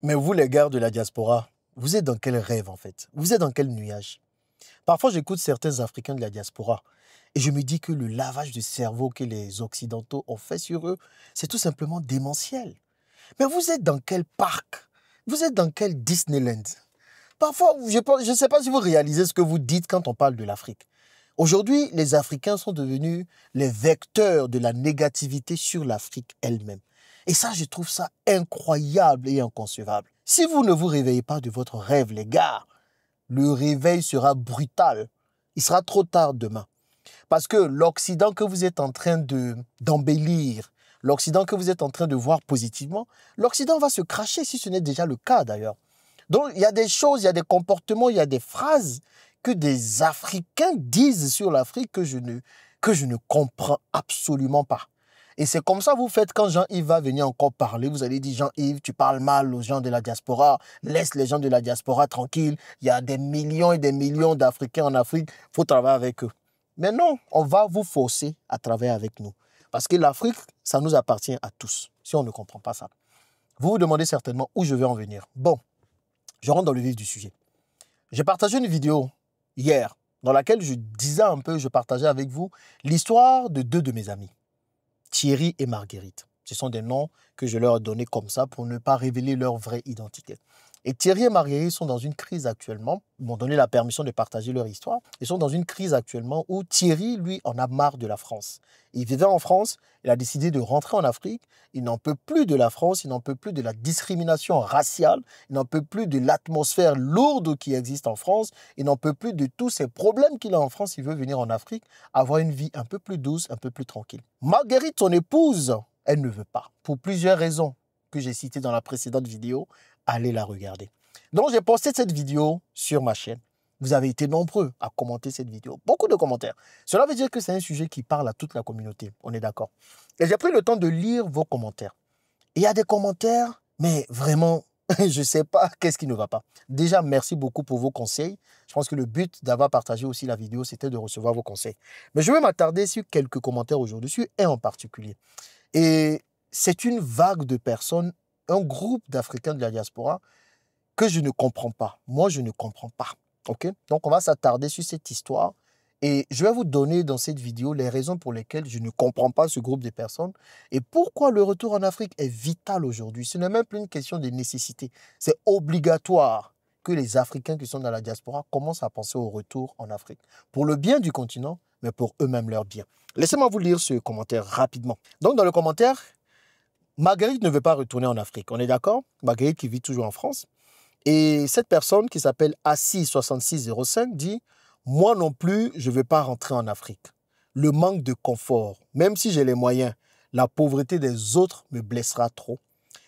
Mais vous, les gars de la diaspora, vous êtes dans quel rêve en fait? Vous êtes dans quel nuage? Parfois, j'écoute certains Africains de la diaspora et je me dis que le lavage de cerveau que les Occidentaux ont fait sur eux, c'est tout simplement démentiel. Mais vous êtes dans quel parc? Vous êtes dans quel Disneyland? Parfois, je ne sais pas si vous réalisez ce que vous dites quand on parle de l'Afrique. Aujourd'hui, les Africains sont devenus les vecteurs de la négativité sur l'Afrique elle-même. Et ça, je trouve ça incroyable et inconcevable. Si vous ne vous réveillez pas de votre rêve, les gars, le réveil sera brutal. Il sera trop tard demain. Parce que l'Occident que vous êtes en train d'embellir, l'Occident que vous êtes en train de voir positivement, l'Occident va se cracher si ce n'est déjà le cas d'ailleurs. Donc, il y a des choses, il y a des comportements, il y a des phrases que des Africains disent sur l'Afrique que je ne comprends absolument pas. Et c'est comme ça que vous faites quand Jean-Yves va venir encore parler. Vous allez dire, Jean-Yves, tu parles mal aux gens de la diaspora. Laisse les gens de la diaspora tranquilles. Il y a des millions et des millions d'Africains en Afrique. Il faut travailler avec eux. Mais non, on va vous forcer à travailler avec nous. Parce que l'Afrique, ça nous appartient à tous, si on ne comprend pas ça. Vous vous demandez certainement où je vais en venir. Bon, je rentre dans le vif du sujet. J'ai partagé une vidéo hier dans laquelle je partageais avec vous l'histoire de deux de mes amis, Thierry et Marguerite. Ce sont des noms que je leur ai donnés comme ça pour ne pas révéler leur vraie identité. Et Thierry et Marguerite sont dans une crise actuellement. Ils m'ont donné la permission de partager leur histoire. Ils sont dans une crise actuellement où Thierry, lui, en a marre de la France. Il vivait en France, il a décidé de rentrer en Afrique. Il n'en peut plus de la France, il n'en peut plus de la discrimination raciale, il n'en peut plus de l'atmosphère lourde qui existe en France, il n'en peut plus de tous ces problèmes qu'il a en France. Il veut venir en Afrique, avoir une vie un peu plus douce, un peu plus tranquille. Marguerite, son épouse, elle ne veut pas, pour plusieurs raisons que j'ai citées dans la précédente vidéo. Allez la regarder. Donc, j'ai posté cette vidéo sur ma chaîne. Vous avez été nombreux à commenter cette vidéo. Beaucoup de commentaires. Cela veut dire que c'est un sujet qui parle à toute la communauté. On est d'accord. Et j'ai pris le temps de lire vos commentaires. Et il y a des commentaires, mais vraiment, je ne sais pas qu'est-ce qui ne va pas. Déjà, merci beaucoup pour vos conseils. Je pense que le but d'avoir partagé aussi la vidéo, c'était de recevoir vos conseils. Mais je vais m'attarder sur quelques commentaires aujourd'hui, sur un en particulier. Et c'est une vague de personnes, un groupe d'Africains de la diaspora que je ne comprends pas. Moi, je ne comprends pas. OK? Donc, on va s'attarder sur cette histoire. Et je vais vous donner dans cette vidéo les raisons pour lesquelles je ne comprends pas ce groupe de personnes et pourquoi le retour en Afrique est vital aujourd'hui. Ce n'est même plus une question de nécessité. C'est obligatoire que les Africains qui sont dans la diaspora commencent à penser au retour en Afrique. Pour le bien du continent, mais pour eux-mêmes leur bien. Laissez-moi vous lire ce commentaire rapidement. Donc, dans le commentaire, Marguerite ne veut pas retourner en Afrique. On est d'accord? Marguerite qui vit toujours en France. Et cette personne qui s'appelle Assis6605 dit « Moi non plus, je ne veux pas rentrer en Afrique. Le manque de confort, même si j'ai les moyens, la pauvreté des autres me blessera trop.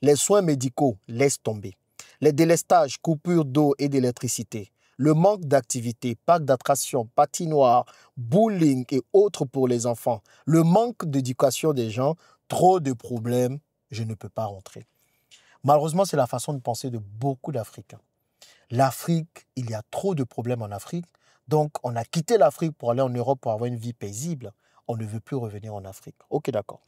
Les soins médicaux, laisse tomber. Les délestages, coupures d'eau et d'électricité. Le manque d'activité, parcs d'attractions, patinoires, bowling et autres pour les enfants. Le manque d'éducation des gens, trop de problèmes, je ne peux pas rentrer. » Malheureusement, c'est la façon de penser de beaucoup d'Africains. L'Afrique, il y a trop de problèmes en Afrique. Donc, on a quitté l'Afrique pour aller en Europe pour avoir une vie paisible. On ne veut plus revenir en Afrique. Ok, d'accord.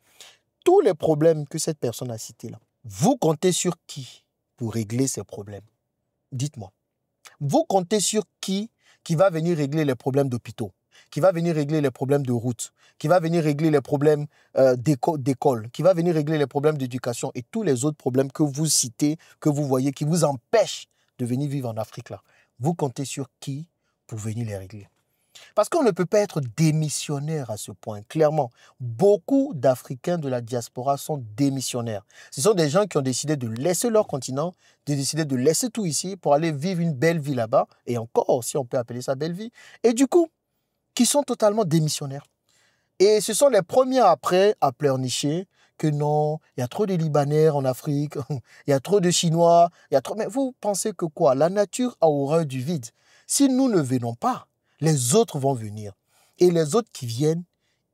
Tous les problèmes que cette personne a cités là, vous comptez sur qui pour régler ces problèmes? Dites-moi. Vous comptez sur qui va venir régler les problèmes d'hôpitaux, qui va venir régler les problèmes de route, qui va venir régler les problèmes d'école, qui va venir régler les problèmes d'éducation et tous les autres problèmes que vous citez, que vous voyez, qui vous empêchent de venir vivre en Afrique là. Vous comptez sur qui pour venir les régler? Parce qu'on ne peut pas être démissionnaire à ce point. Clairement, beaucoup d'Africains de la diaspora sont démissionnaires. Ce sont des gens qui ont décidé de laisser leur continent, de décider de laisser tout ici pour aller vivre une belle vie là-bas, et encore, si on peut appeler ça belle vie, et du coup, qui sont totalement démissionnaires. Et ce sont les premiers après à pleurnicher que non, il y a trop de Libanais en Afrique, il y a trop de Chinois, il y a trop... Mais vous pensez que quoi? La nature a horreur du vide. Si nous ne venons pas, les autres vont venir. Et les autres qui viennent,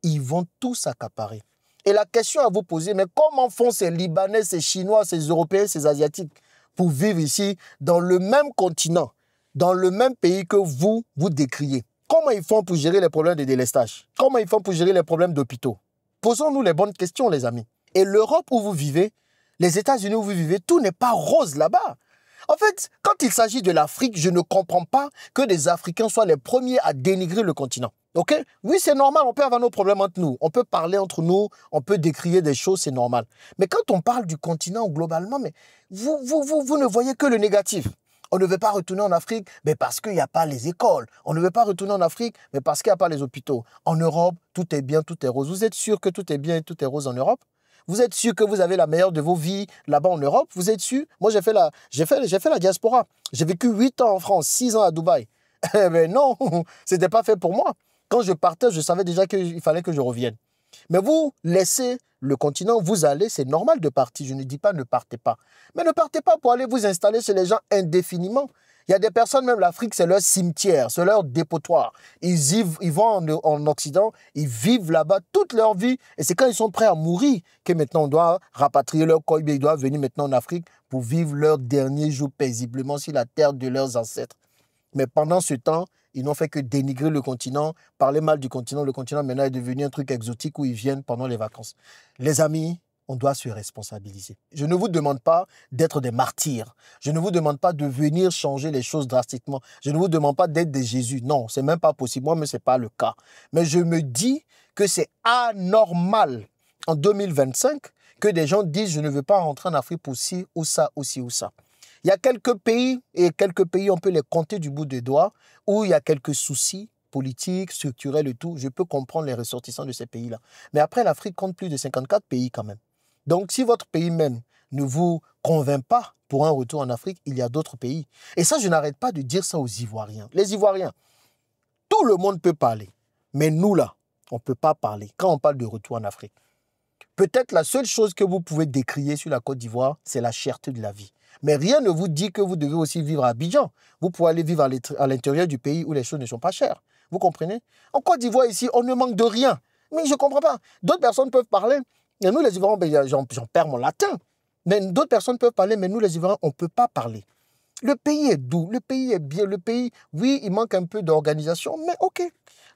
ils vont tous accaparer. Et la question à vous poser, mais comment font ces Libanais, ces Chinois, ces Européens, ces Asiatiques pour vivre ici dans le même continent, dans le même pays que vous décriez? Comment ils font pour gérer les problèmes de délestage? Comment ils font pour gérer les problèmes d'hôpitaux? Posons-nous les bonnes questions, les amis. Et l'Europe où vous vivez, Les États-Unis où vous vivez, tout n'est pas rose là-bas. En fait, quand il s'agit de l'Afrique, je ne comprends pas que des Africains soient les premiers à dénigrer le continent. Ok? Oui, c'est normal, on peut avoir nos problèmes entre nous. On peut parler entre nous, on peut décrier des choses, c'est normal. Mais quand on parle du continent globalement, mais vous ne voyez que le négatif. On ne veut pas retourner en Afrique, mais parce qu'il n'y a pas les écoles. On ne veut pas retourner en Afrique, mais parce qu'il n'y a pas les hôpitaux. En Europe, tout est bien, tout est rose. Vous êtes sûr que tout est bien et tout est rose en Europe? Vous êtes sûr que vous avez la meilleure de vos vies là-bas en Europe? Vous êtes sûr? Moi, j'ai fait la diaspora. J'ai vécu 8 ans en France, 6 ans à Dubaï. Mais non, ce n'était pas fait pour moi. Quand je partais, je savais déjà qu'il fallait que je revienne. Mais vous laissez le continent, vous allez, c'est normal de partir. Je ne dis pas ne partez pas. Mais ne partez pas pour aller vous installer chez les gens indéfiniment. Il y a des personnes, même l'Afrique, c'est leur cimetière, c'est leur dépotoir. Ils vont en Occident, ils vivent là-bas toute leur vie. Et c'est quand ils sont prêts à mourir que maintenant on doit rapatrier leur corps. Ils doivent venir maintenant en Afrique pour vivre leurs derniers jours paisiblement sur la terre de leurs ancêtres. Mais pendant ce temps, ils n'ont fait que dénigrer le continent, parler mal du continent. Le continent maintenant est devenu un truc exotique où ils viennent pendant les vacances. Les amis, on doit se responsabiliser. Je ne vous demande pas d'être des martyrs. Je ne vous demande pas de venir changer les choses drastiquement. Je ne vous demande pas d'être des Jésus. Non, ce n'est même pas possible. Moi, mais ce n'est pas le cas. Mais je me dis que c'est anormal en 2025 que des gens disent « je ne veux pas rentrer en Afrique pour ci ou ça, ou ci ou ça ». Il y a quelques pays, et quelques pays, on peut les compter du bout des doigts, où il y a quelques soucis politiques, structurels et tout. Je peux comprendre les ressortissants de ces pays-là. Mais après, l'Afrique compte plus de 54 pays quand même. Donc, si votre pays même ne vous convainc pas pour un retour en Afrique, il y a d'autres pays. Et ça, je n'arrête pas de dire ça aux Ivoiriens. Les Ivoiriens, tout le monde peut parler. Mais nous, là, on ne peut pas parler quand on parle de retour en Afrique. Peut-être la seule chose que vous pouvez décrier sur la Côte d'Ivoire, c'est la cherté de la vie. Mais rien ne vous dit que vous devez aussi vivre à Abidjan. Vous pouvez aller vivre à l'intérieur du pays où les choses ne sont pas chères. Vous comprenez? En Côte d'Ivoire, ici, on ne manque de rien. Mais je ne comprends pas. D'autres personnes peuvent parler. Et nous, les Ivoiriens, ben, j'en perds mon latin. Mais d'autres personnes peuvent parler, mais nous, les Ivoiriens, on ne peut pas parler. Le pays est doux, le pays est bien, le pays, oui, il manque un peu d'organisation, mais ok.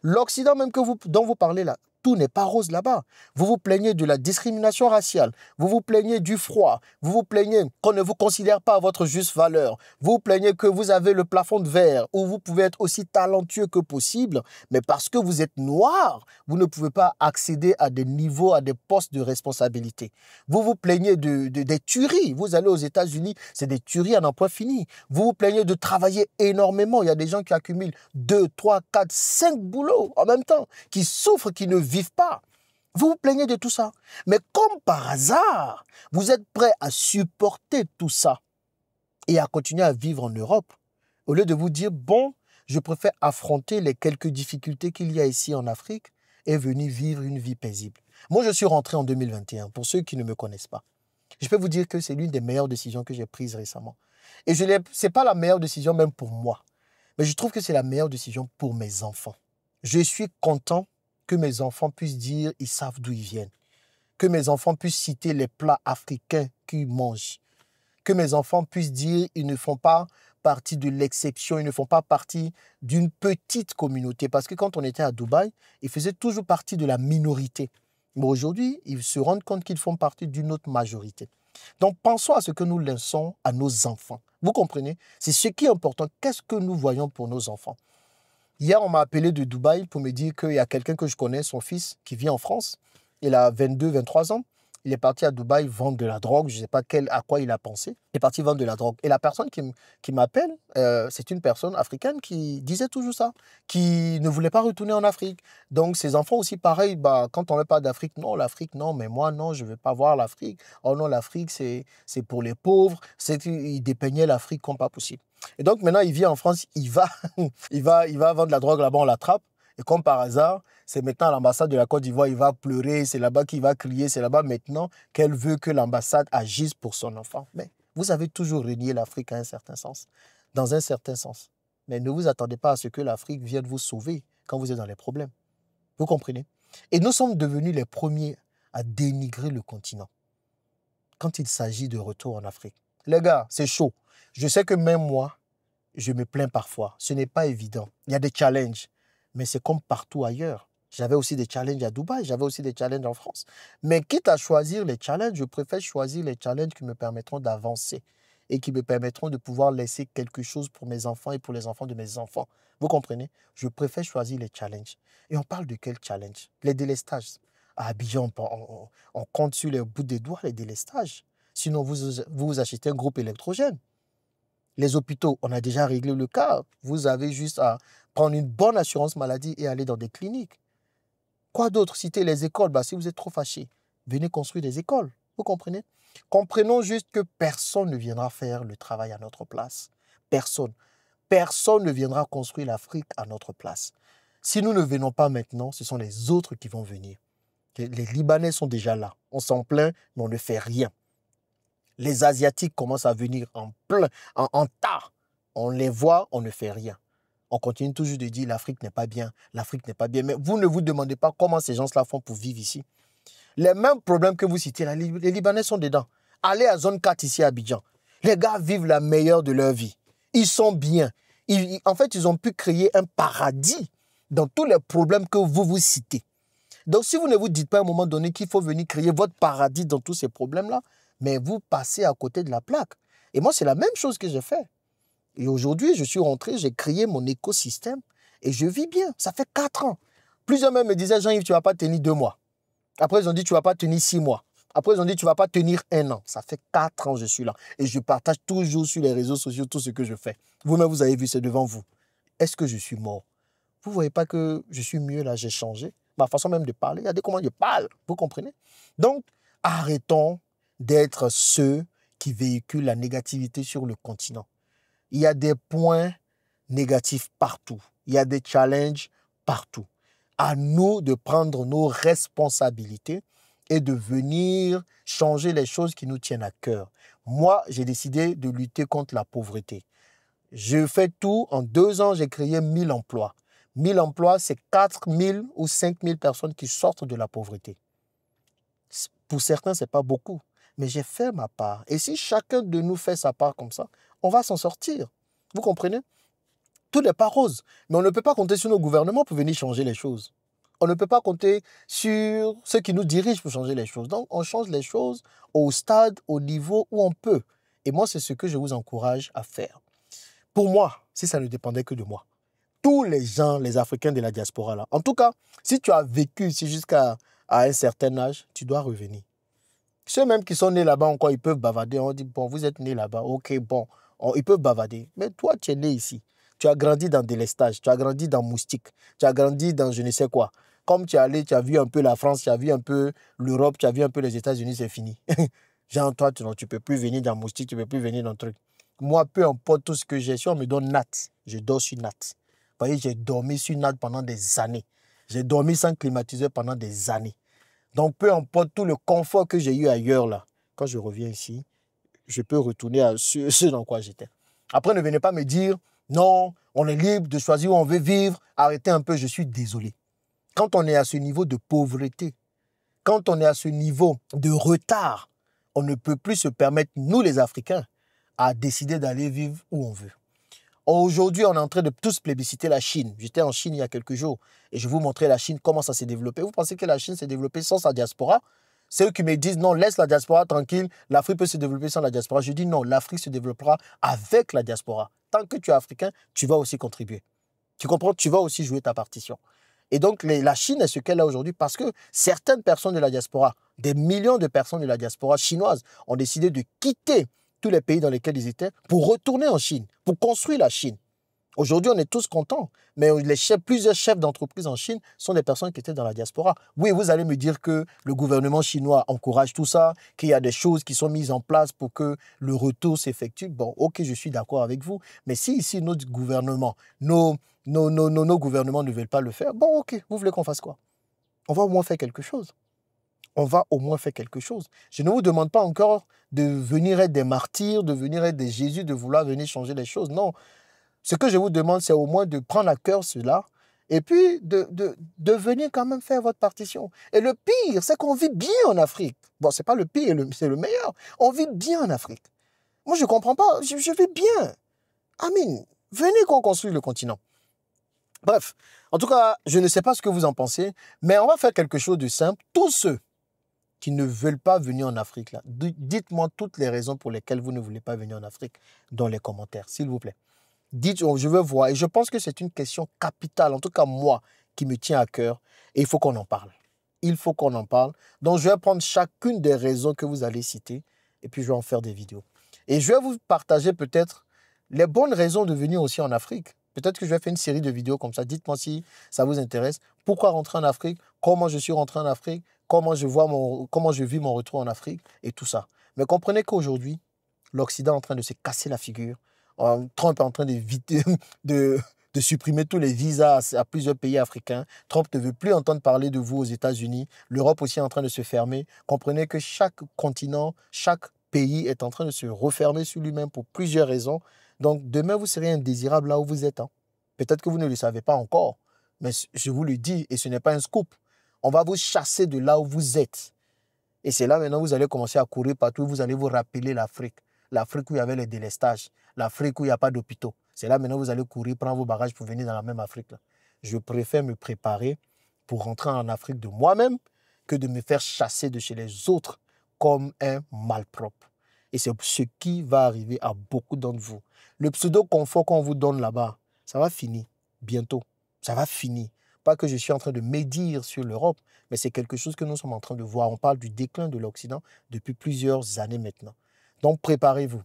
L'Occident même dont vous parlez là, tout n'est pas rose là-bas. Vous vous plaignez de la discrimination raciale, vous vous plaignez du froid, vous vous plaignez qu'on ne vous considère pas à votre juste valeur, vous vous plaignez que vous avez le plafond de verre, où vous pouvez être aussi talentueux que possible, mais parce que vous êtes noir, vous ne pouvez pas accéder à des niveaux, à des postes de responsabilité. Vous vous plaignez des tueries. Vous allez aux États-Unis, c'est des tueries à n'en point fini. Vous vous plaignez de travailler énormément. Il y a des gens qui accumulent 2, 3, 4, 5 boulots en même temps, qui souffrent, qui ne vivent pas. Vous vous plaignez de tout ça. Mais comme par hasard, vous êtes prêt à supporter tout ça et à continuer à vivre en Europe, au lieu de vous dire, bon, je préfère affronter les quelques difficultés qu'il y a ici en Afrique et venir vivre une vie paisible. Moi, je suis rentré en 2021, pour ceux qui ne me connaissent pas. Je peux vous dire que c'est l'une des meilleures décisions que j'ai prises récemment. Et ce n'est pas la meilleure décision même pour moi, mais je trouve que c'est la meilleure décision pour mes enfants. Je suis content que mes enfants puissent dire ils savent d'où ils viennent, que mes enfants puissent citer les plats africains qu'ils mangent, que mes enfants puissent dire ils ne font pas partie de l'exception, ils ne font pas partie d'une petite communauté. Parce que quand on était à Dubaï, ils faisaient toujours partie de la minorité. Mais aujourd'hui, ils se rendent compte qu'ils font partie d'une autre majorité. Donc, pensons à ce que nous laissons à nos enfants. Vous comprenez? C'est ce qui est important. Qu'est-ce que nous voyons pour nos enfants? Hier, on m'a appelé de Dubaï pour me dire qu'il y a quelqu'un que je connais, son fils, qui vit en France. Il a 22, 23 ans. Il est parti à Dubaï vendre de la drogue. Je ne sais pas à quoi il a pensé. Il est parti vendre de la drogue. Et la personne qui m'appelle, c'est une personne africaine qui disait toujours ça, qui ne voulait pas retourner en Afrique. Donc, ses enfants aussi, pareil, quand on ne parle d'Afrique, non, l'Afrique, non, mais moi, non, je ne veux pas voir l'Afrique. Oh non, l'Afrique, c'est pour les pauvres. Il dépeignait l'Afrique comme pas possible. Et donc, maintenant, il vit en France, il va vendre de la drogue là-bas, on l'attrape. Et comme par hasard, c'est maintenant à l'ambassade de la Côte d'Ivoire, il va pleurer, c'est là-bas qu'il va crier, c'est là-bas maintenant qu'elle veut que l'ambassade agisse pour son enfant. Mais vous avez toujours renié l'Afrique à un certain sens, dans un certain sens. Mais ne vous attendez pas à ce que l'Afrique vienne vous sauver quand vous êtes dans les problèmes. Vous comprenez? Et nous sommes devenus les premiers à dénigrer le continent quand il s'agit de retour en Afrique. Les gars, c'est chaud. Je sais que même moi, je me plains parfois. Ce n'est pas évident. Il y a des challenges. Mais c'est comme partout ailleurs. J'avais aussi des challenges à Dubaï, j'avais aussi des challenges en France. Mais quitte à choisir les challenges, je préfère choisir les challenges qui me permettront d'avancer et qui me permettront de pouvoir laisser quelque chose pour mes enfants et pour les enfants de mes enfants. Vous comprenez? Je préfère choisir les challenges. Et on parle de quel challenge? Les délestages. À Abidjan, on compte sur les bouts des doigts les délestages. Sinon, vous achetez un groupe électrogène. Les hôpitaux, on a déjà réglé le cas. Vous avez juste à prendre une bonne assurance maladie et aller dans des cliniques. Quoi d'autre? Citer les écoles. Bah, si vous êtes trop fâché, venez construire des écoles. Vous comprenez? Comprenons juste que personne ne viendra faire le travail à notre place. Personne. Personne ne viendra construire l'Afrique à notre place. Si nous ne venons pas maintenant, ce sont les autres qui vont venir. Les Libanais sont déjà là. On s'en plaint, mais on ne fait rien. Les Asiatiques commencent à venir en tas. On les voit, on ne fait rien. On continue toujours de dire l'Afrique n'est pas bien, l'Afrique n'est pas bien. Mais vous ne vous demandez pas comment ces gens-là font pour vivre ici. Les mêmes problèmes que vous citez là, les Libanais sont dedans. Allez à zone 4 ici à Abidjan. Les gars vivent la meilleure de leur vie. Ils sont bien. En fait, ils ont pu créer un paradis dans tous les problèmes que vous citez. Donc, si vous ne vous dites pas à un moment donné qu'il faut venir créer votre paradis dans tous ces problèmes-là, mais vous passez à côté de la plaque. Et moi, c'est la même chose que j'ai fait. Et aujourd'hui, je suis rentré, j'ai créé mon écosystème et je vis bien. Ça fait 4 ans. Plusieurs même me disaient, Jean-Yves, tu ne vas pas tenir 2 mois. Après, ils ont dit, tu ne vas pas tenir 6 mois. Après, ils ont dit, tu ne vas pas tenir 1 an. Ça fait 4 ans que je suis là. Et je partage toujours sur les réseaux sociaux tout ce que je fais. Vous-même, vous avez vu, c'est devant vous. Est-ce que je suis mort? Vous ne voyez pas que je suis mieux là, j'ai changé? Ma façon même de parler, regardez comment je parle. Vous comprenez? Donc, arrêtons d'être ceux qui véhiculent la négativité sur le continent. Il y a des points négatifs partout. Il y a des challenges partout. À nous de prendre nos responsabilités et de venir changer les choses qui nous tiennent à cœur. Moi, j'ai décidé de lutter contre la pauvreté. Je fais tout. En 2 ans, j'ai créé 1000 emplois. 1000 emplois, c'est 4000 ou 5000 personnes qui sortent de la pauvreté. Pour certains, ce n'est pas beaucoup. Mais j'ai fait ma part. Et si chacun de nous fait sa part comme ça, on va s'en sortir. Vous comprenez? Tout n'est pas rose. Mais on ne peut pas compter sur nos gouvernements pour venir changer les choses. On ne peut pas compter sur ceux qui nous dirigent pour changer les choses. Donc, on change les choses au stade, au niveau où on peut. Et moi, c'est ce que je vous encourage à faire. Pour moi, si ça ne dépendait que de moi, tous les gens, les Africains de la diaspora, là, en tout cas, si tu as vécu ici jusqu'à un certain âge, tu dois revenir. Ceux même qui sont nés là-bas encore, ils peuvent bavarder. On dit, bon, vous êtes nés là-bas, ok, bon, ils peuvent bavarder. Mais toi, tu es né ici. Tu as grandi dans délestage, tu as grandi dans Moustique, tu as grandi dans je ne sais quoi. Comme tu es allé, tu as vu un peu la France, tu as vu un peu l'Europe, tu as vu un peu les États-Unis, c'est fini. Genre, toi, tu ne peux plus venir dans Moustique, tu ne peux plus venir dans le truc. Moi, peu importe tout ce que j'ai, si on me donne natte, je dors sur natte. Vous voyez, j'ai dormi sur natte pendant des années. J'ai dormi sans climatiseur pendant des années. Donc, peu importe tout le confort que j'ai eu ailleurs, là, quand je reviens ici, je peux retourner à ce dans quoi j'étais. Après, ne venez pas me dire, non, on est libre de choisir où on veut vivre. Arrêtez un peu, je suis désolé. Quand on est à ce niveau de pauvreté, quand on est à ce niveau de retard, on ne peut plus se permettre, nous les Africains, à décider d'aller vivre où on veut. Aujourd'hui, on est en train de tous plébisciter la Chine. J'étais en Chine il y a quelques jours et je vous montrais la Chine, comment ça s'est développé. Vous pensez que la Chine s'est développée sans sa diaspora? C'est eux qui me disent non, laisse la diaspora tranquille, l'Afrique peut se développer sans la diaspora. Je dis non, l'Afrique se développera avec la diaspora. Tant que tu es africain, tu vas aussi contribuer. Tu comprends? Tu vas aussi jouer ta partition. Et donc, la Chine est ce qu'elle est aujourd'hui parce que certaines personnes de la diaspora, des millions de personnes de la diaspora chinoise, ont décidé de quitter tous les pays dans lesquels ils étaient pour retourner en Chine, pour construire la Chine. Aujourd'hui, on est tous contents, mais plusieurs chefs d'entreprise en Chine sont des personnes qui étaient dans la diaspora. Oui, vous allez me dire que le gouvernement chinois encourage tout ça, qu'il y a des choses qui sont mises en place pour que le retour s'effectue. Bon, ok, je suis d'accord avec vous, mais si ici, notre gouvernement, nos gouvernements ne veulent pas le faire, bon, ok, vous voulez qu'on fasse quoi? On va au moins faire quelque chose. On va au moins faire quelque chose. Je ne vous demande pas encore de venir être des martyrs, de venir être des Jésus, de vouloir venir changer les choses. Non. Ce que je vous demande, c'est au moins de prendre à cœur cela et puis de venir quand même faire votre partition. Et le pire, c'est qu'on vit bien en Afrique. Bon, ce n'est pas le pire, c'est le meilleur. On vit bien en Afrique. Moi, je ne comprends pas. Je vis bien. Amin, venez qu'on construise le continent. Bref, en tout cas, je ne sais pas ce que vous en pensez, mais on va faire quelque chose de simple. Tous ceux qui ne veulent pas venir en Afrique, là, dites-moi toutes les raisons pour lesquelles vous ne voulez pas venir en Afrique dans les commentaires, s'il vous plaît. Dites, je veux voir. Et je pense que c'est une question capitale, en tout cas moi, qui me tient à cœur. Et il faut qu'on en parle. Il faut qu'on en parle. Donc, je vais prendre chacune des raisons que vous allez citer et puis je vais en faire des vidéos. Et je vais vous partager peut-être les bonnes raisons de venir aussi en Afrique. Peut-être que je vais faire une série de vidéos comme ça. Dites-moi si ça vous intéresse. Pourquoi rentrer en Afrique? Comment je suis rentré en Afrique? Comment je vis mon retour en Afrique? Et tout ça. Mais comprenez qu'aujourd'hui, l'Occident est en train de se casser la figure. Trump est en train de supprimer tous les visas à plusieurs pays africains. Trump ne veut plus entendre parler de vous aux États-Unis. L'Europe aussi est en train de se fermer. Comprenez que chaque continent, chaque pays est en train de se refermer sur lui-même pour plusieurs raisons. Donc, demain, vous serez indésirable là où vous êtes. Hein. Peut-être que vous ne le savez pas encore, mais je vous le dis, et ce n'est pas un scoop. On va vous chasser de là où vous êtes. Et c'est là maintenant vous allez commencer à courir partout, vous allez vous rappeler l'Afrique. L'Afrique où il y avait les délestages, l'Afrique où il n'y a pas d'hôpitaux. C'est là maintenant vous allez courir, prendre vos bagages pour venir dans la même Afrique. Là. Je préfère me préparer pour rentrer en Afrique de moi-même que de me faire chasser de chez les autres comme un malpropre. Et c'est ce qui va arriver à beaucoup d'entre vous. Le pseudo-confort qu'on vous donne là-bas, ça va finir bientôt. Ça va finir. Pas que je suis en train de médire sur l'Europe, mais c'est quelque chose que nous sommes en train de voir. On parle du déclin de l'Occident depuis plusieurs années maintenant. Donc préparez-vous.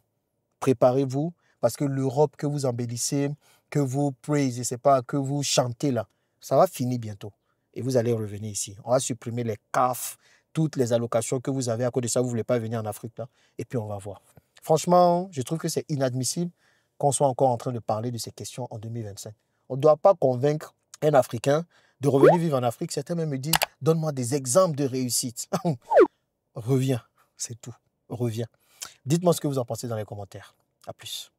Préparez-vous parce que l'Europe que vous embellissez, que vous praisez, c'est pas que vous chantez là, ça va finir bientôt. Et vous allez revenir ici. On va supprimer les CAF, toutes les allocations que vous avez. À cause de ça, vous ne voulez pas venir en Afrique là. Et puis on va voir. Franchement, je trouve que c'est inadmissible qu'on soit encore en train de parler de ces questions en 2025. On ne doit pas convaincre un Africain de revenir vivre en Afrique. Certains même me disent, donne-moi des exemples de réussite. Reviens, c'est tout. Reviens. Dites-moi ce que vous en pensez dans les commentaires. À plus.